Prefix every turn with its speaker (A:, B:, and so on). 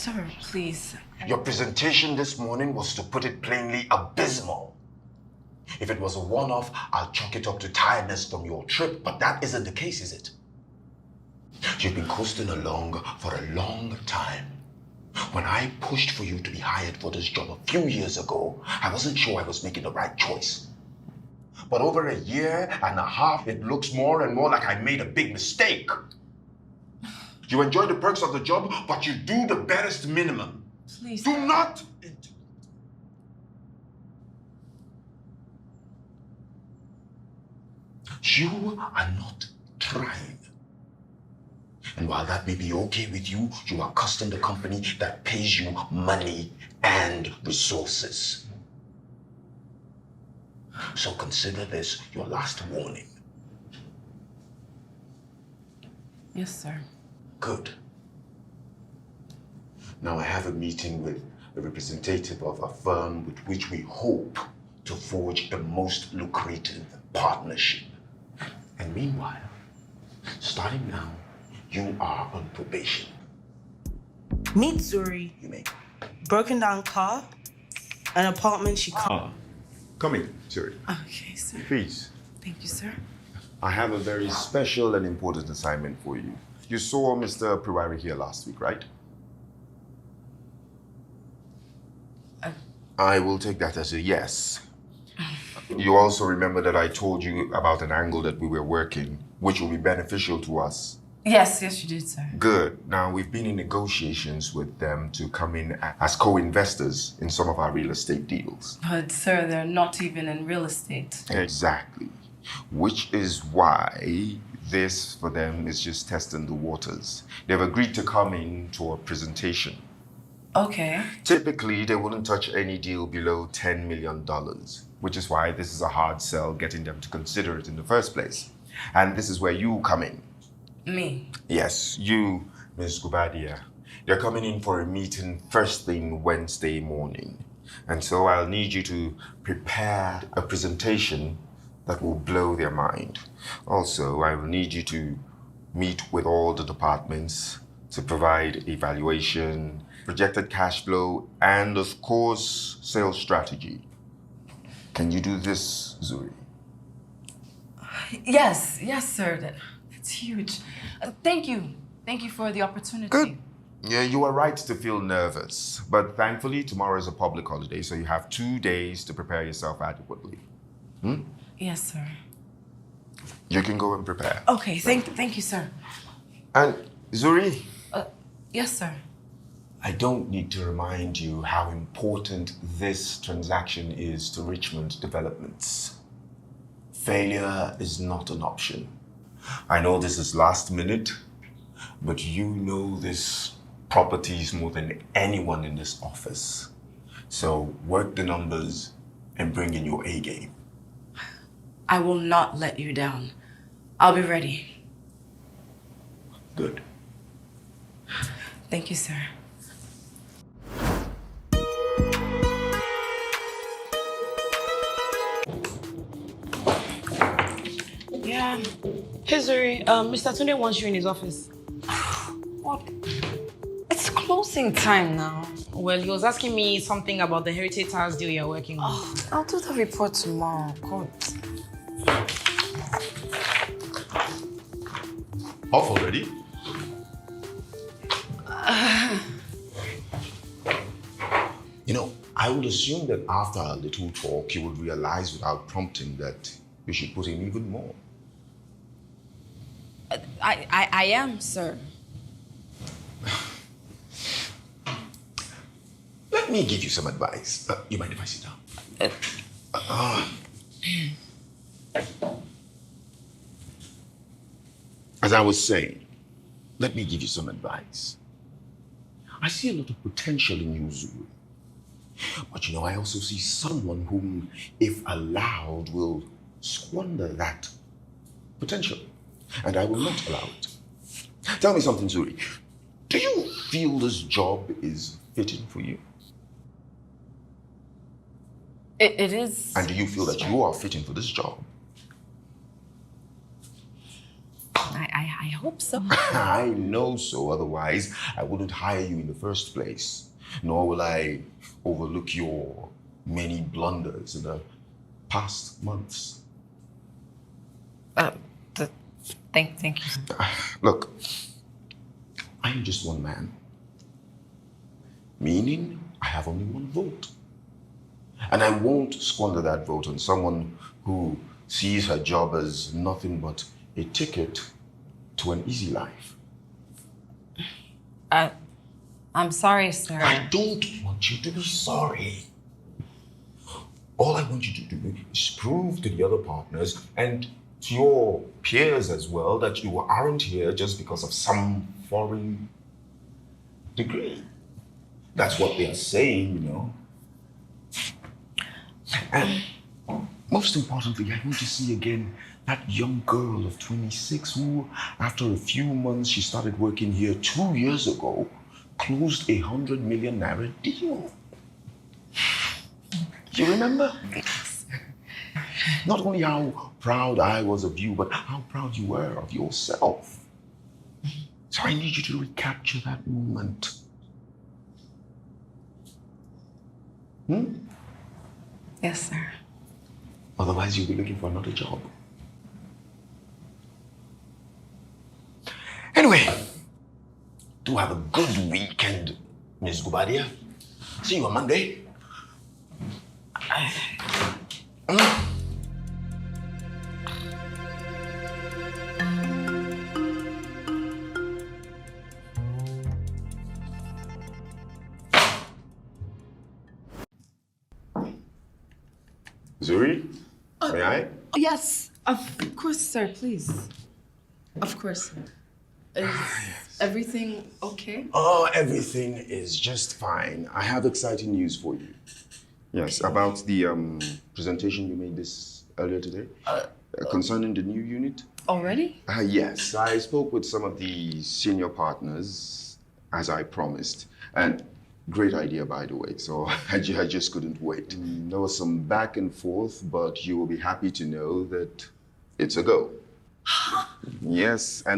A: Sir, please.
B: Your presentation this morning was, to put it plainly, abysmal. If it was a one-off, I'll chalk it up to tiredness from your trip, but that isn't the case, is it? You've been coasting along for a long time. When I pushed for you to be hired for this job a few years ago, I wasn't sure I was making the right choice. But over a year and a half, it looks more and more like I made a big mistake. You enjoy the perks of the job, but you do the barest minimum.
A: Please.
B: Do not. You are not trying. And while that may be okay with you, you are costing a company that pays you money and resources. So consider this your last warning.
A: Yes, sir.
B: Good. Now I have a meeting with a representative of a firm with which we hope to forge the most lucrative partnership. And meanwhile, starting now, you are on probation.
C: Meet Zuri.
B: You may.
C: Broken down car, an apartment she can't.
D: Come in, Zuri.
A: Okay, sir.
D: Please.
A: Thank you, sir.
D: I have a very special and important assignment for you. You saw Mr. Priwari here last week, right? I will take that as a yes. You also remember that I told you about an angle that we were working, which will be beneficial to us.
A: Yes, you did, sir.
D: Good. Now, we've been in negotiations with them to come in as co-investors in some of our real estate deals.
A: But, sir, they're not even in real estate.
D: Exactly. Which is why this, for them, is just testing the waters. They've agreed to come in to a presentation.
A: Okay.
D: Typically, they wouldn't touch any deal below $10 million, which is why this is a hard sell getting them to consider it in the first place. And this is where you come in.
A: Me?
D: Yes, you, Ms. Gubadia. They're coming in for a meeting first thing Wednesday morning. And so I'll need you to prepare a presentation that will blow their mind. Also, I will need you to meet with all the departments to provide evaluation, projected cash flow, and of course, sales strategy. Can you do this, Zuri?
A: Yes, sir. That's huge. Thank you. Thank you for the opportunity.
D: Good. Yeah, you are right to feel nervous, but thankfully tomorrow is a public holiday, so you have 2 days to prepare yourself adequately.
A: Yes, sir.
D: You can go and prepare.
A: Okay, thank you, sir.
D: And Zuri?
A: Yes, sir.
B: I don't need to remind you how important this transaction is to Richmond developments. Failure is not an option. I know this is last minute, but you know this properties more than anyone in this office. So work the numbers and bring in your A game.
A: I will not let you down. I'll be ready.
B: Good.
A: Thank you, sir. Yeah.
C: Hey Zuri, Mr. Tunde wants you in his office.
A: What? It's closing time now.
C: Well, he was asking me something about the Heritage Towers deal you're working on.
A: Oh, I'll do the report tomorrow. God.
B: Off already? You know, I would assume that after a little talk, you would realize without prompting that you should put in even more.
A: I am, sir.
B: Let me give you some advice. You mind if I sit down? As I was saying, let me give you some advice. I see a lot of potential in you, Zuri. But you know, I also see someone whom, if allowed, will squander that potential. And I will not allow it. Tell me something, Zuri. Do you feel this job is fitting for you?
A: It is.
B: And do you feel that you are fitting for this job?
A: I hope so.
D: I know so, otherwise I wouldn't hire you in the first place. Nor will I overlook your many blunders in the past months.
A: Thank you.
D: Look, I'm just one man. Meaning, I have only one vote. And I won't squander that vote on someone who sees her job as nothing but a ticket to an easy life.
A: I'm sorry, sir.
B: I don't want you to be sorry. All I want you to do is prove to the other partners and to your peers as well that you aren't here just because of some foreign degree. That's what they're saying, you know. And most importantly, I want to see again that young girl of 26 who, after a few months, she started working here 2 years ago, closed 100 million naira deal. You remember? Not only how proud I was of you, but how proud you were of yourself. So I need you to recapture that moment.
A: Yes, sir.
B: Otherwise, you'll be looking for another job. Anyway, do have a good weekend, Miss Gubadia. See you on Monday.
D: Zuri, may I?
E: Yes, of course, sir, please. Of course. Is everything okay?
B: Oh, everything is just fine. I have exciting news for you.
D: Yes, about the presentation you made this earlier today concerning the new unit.
E: Already?
D: Yes, I spoke with some of the senior partners, as I promised, and great idea, by the way, so I just couldn't wait. There was some back and forth, but you will be happy to know that it's a go. Yes, and